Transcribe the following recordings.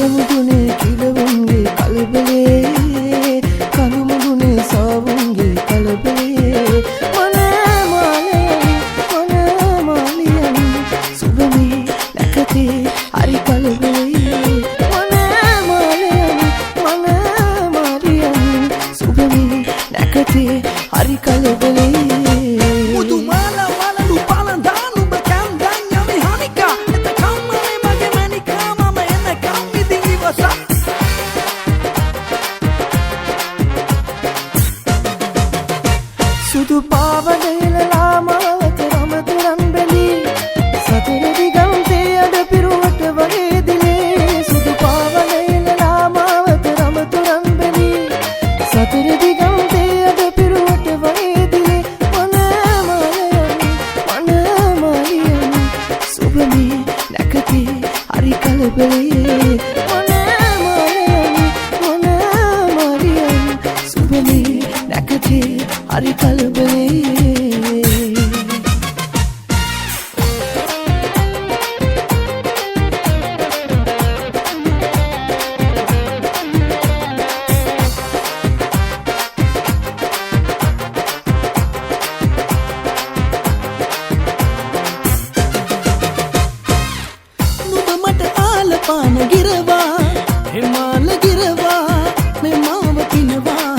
මුදුනේ කිලවුන්ගේ කලබලේ කළු මුදුනේ සාවුන්ගේ කලබලේ සුබමේ නැකතේ හරි කලබලේ සුබමේ නැකතේ හරි කලබලේ සුදු පාවඩයලලා මාවත රමතුරන් බැලී සතර දිගන්තේ අඩ පිරුවට වගේ දිලේ සුදු පාවඩයලලා මාවත රමතුරන් බැලී සතර දිගන්තේ අඩ පිරුවට වගේ දිලේ මනමාලියන් සුබමේ නැකතේ හරි කලබලේ මනමාලියන් සුබමේ නැකතේ හරි කලබලේ නුඹ මට ආලපාන ගිරවා හිමාල ගිරවා මේ මාව පිනවා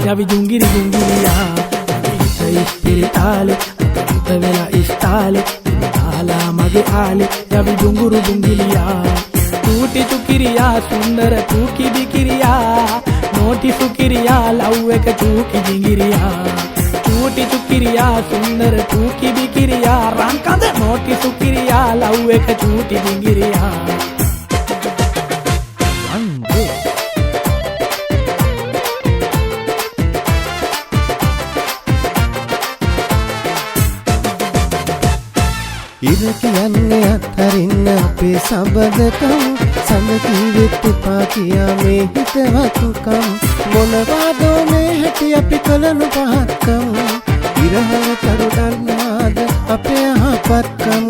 yavi jungiri jungiriya ispiritale tavela istale ala mage ale yavi junguru jungiliya tuti tukiriya sundara tuki dikiriya noti sukiriya laweka tuki jingiriya චූටි චුකිරියා සුන්දර චූකි බිකිරියා රංකඳ නෝටි සුකිරියා ලව් එක චූටි බිංගිරියා ඉර කියන්නේ අත්හරින්න අපේ සබඳකම් සඳ කීවෙත් එපා කියා මේ හිතවතුකම් මොනවාදෝ මේ හැටි අපි කලනු පහත්කම් ඉරහල තරුඩන්නාද අපේ අහපත්කම්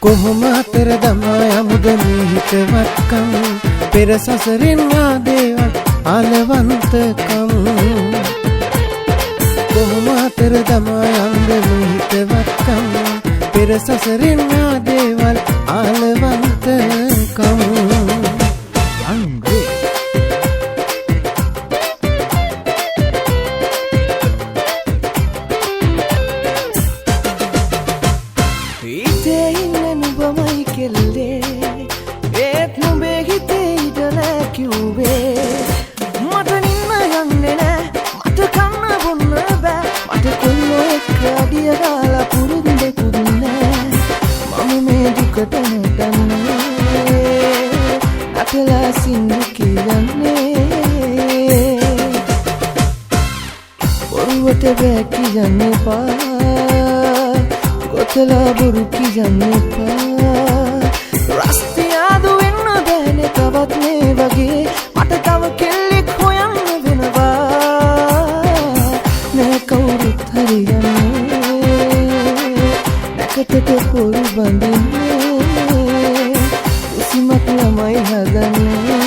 කොහොම අතර දමා යමුද මේ හිතවත්කම් පෙර සසරින් ආදේවත් ආලවන්තකම් කොහොම අතර දමා යන්ද මේ හිතවත්කම් පෙර සසරින් ආදේවල් ආලවන්තකම් හිතේ ඉන්න නුඹමයි කෙල්ලේ ඒත් නුඹේ හිතේ ඉඳ නෑ කිව්වේ මට නින්න යන්නේ නෑ මට කන්න බොන්න බෑ මට කොල්ලෝ එක්ක අඩිය දාලා පුරුද්දෙකුත් නෑ මම මේ දුකට නැටන්නේ අතලා සින්දු කියන්නේ බොරුවට බෑ කියන්න එපා කොතලා බොරු කියන්න එපා රස්තියාදු වෙන්න බෑනේ තවත් මේ වගේ මට තව කෙල්ලෙක් හොයන්න වෙනවා නෑ කවුරුත් හරියන්නේ නැකතට පොරු බඳින්නේ උසිමක් ළමයි හදන්නේ